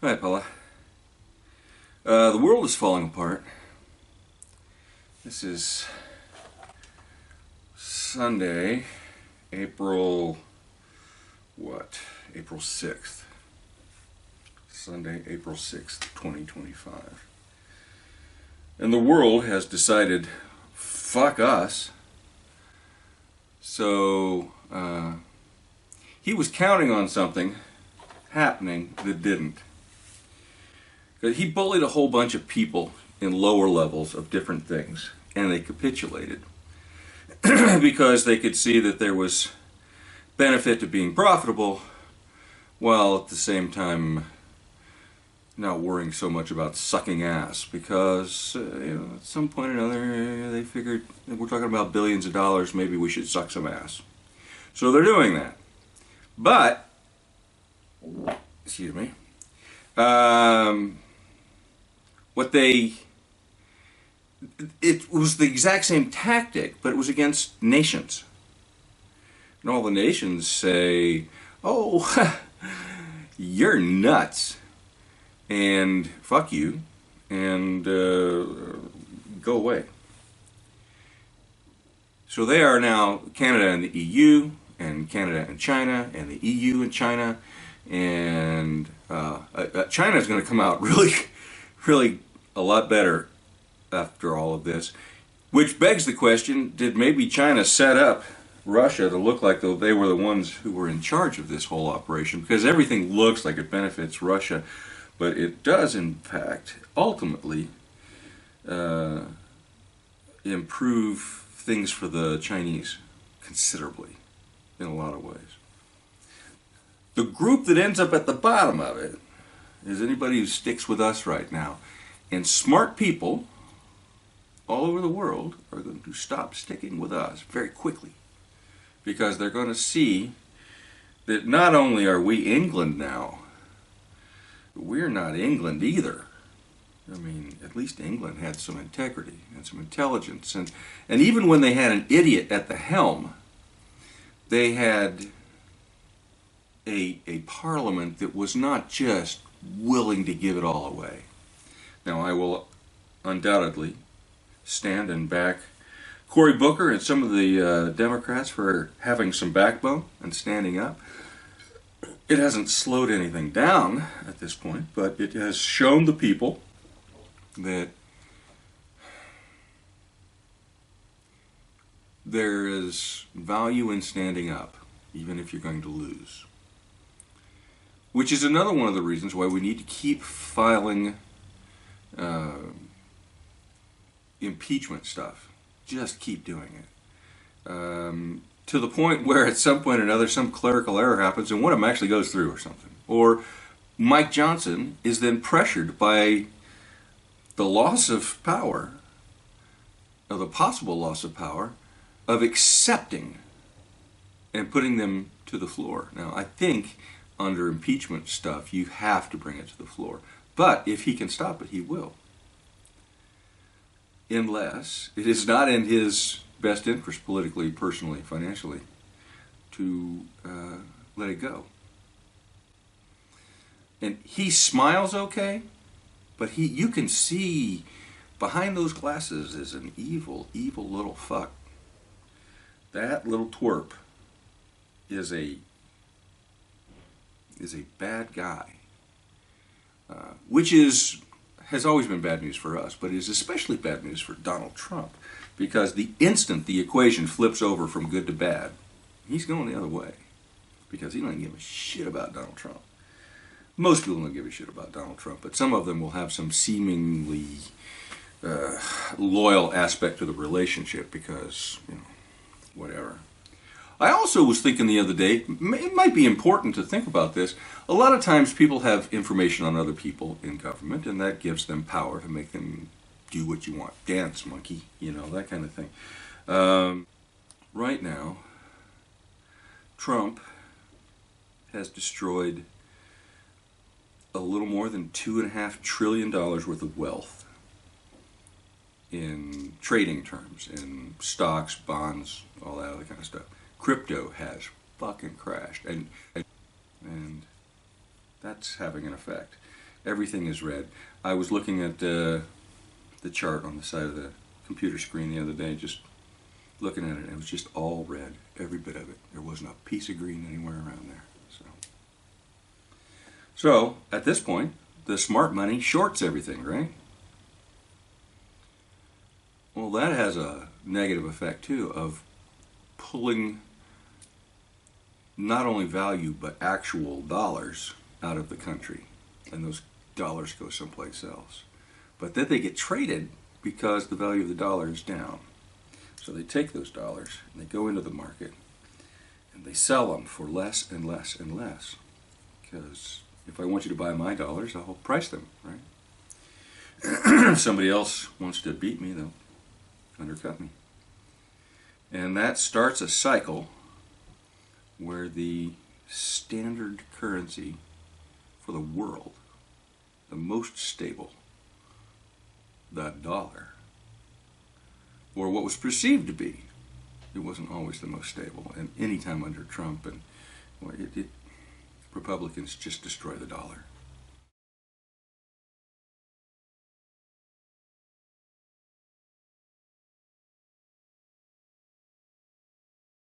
Hi, Paula. The world is falling apart. This is Sunday, April, what? April 6th. Sunday, April 6th, 2025. And the world has decided, fuck us. So, he was counting on something happening that didn't. He bullied a whole bunch of people in lower levels of different things, and they capitulated because they could see that there was benefit to being profitable, while at the same time not worrying so much about sucking ass. Because at some point or another, they figured, we're talking about billions of dollars, maybe we should suck some ass. So they're doing that. But, excuse me. It was the exact same tactic, but it was against nations. And all the nations say, oh, you're nuts, and fuck you, and go away. So they are now Canada and the EU, and Canada and China, and the EU and China, and China is going to come out really a lot better after all of this. Which begs the question, did maybe China set up Russia to look like though they were the ones who were in charge of this whole operation? Because everything looks like it benefits Russia, but it does in fact ultimately improve things for the Chinese considerably in a lot of ways. The group that ends up at the bottom of it is anybody who sticks with us right now. And smart people all over the world are going to stop sticking with us very quickly, because they're going to see that not only are we England now, but we're not England either. I mean, at least England had some integrity and some intelligence. And even when they had an idiot at the helm, they had a parliament that was not just willing to give it all away. Now, I will undoubtedly stand and back Cory Booker and some of the Democrats for having some backbone and standing up. It hasn't slowed anything down at this point, but it has shown the people that there is value in standing up, even if you're going to lose. Which is another one of the reasons why we need to keep filing impeachment stuff. Just keep doing it. To the point where at some point or another some clerical error happens and one of them actually goes through or something. Or Mike Johnson is then pressured by the loss of power, or the possible loss of power, of accepting and putting them to the floor. Now, I think under impeachment stuff, you have to bring it to the floor. But if he can stop it, he will. Unless it is not in his best interest politically, personally, financially, to let it go. And he smiles okay, but you can see behind those glasses is an evil, evil little fuck. That little twerp is a bad guy, which has always been bad news for us, but is especially bad news for Donald Trump, because the instant the equation flips over from good to bad, he's going the other way, because he doesn't give a shit about Donald Trump. Most people don't give a shit about Donald Trump, but some of them will have some seemingly loyal aspect to the relationship because, whatever. I also was thinking the other day, it might be important to think about this. A lot of times people have information on other people in government, and that gives them power to make them do what you want. Dance, monkey, that kind of thing. Right now, Trump has destroyed a little more than $2.5 trillion worth of wealth in trading terms, in stocks, bonds, all that other kind of stuff. Crypto has fucking crashed, and that's having an effect. Everything is red. I was looking at the chart on the side of the computer screen the other day, just looking at it, and it was just all red, every bit of it. There wasn't a piece of green anywhere around there. So at this point, the smart money shorts everything, right? Well, that has a negative effect too of pulling not only value but actual dollars out of the country, and those dollars go someplace else. But then they get traded because the value of the dollar is down. So they take those dollars and they go into the market and they sell them for less and less and less. Because if I want you to buy my dollars, I'll price them, right? If somebody else wants to beat me, they'll undercut me. And that starts a cycle where the standard currency for the world, the most stable, the dollar, or what was perceived to be, it wasn't always the most stable. And any time under Trump, and well, Republicans just destroy the dollar.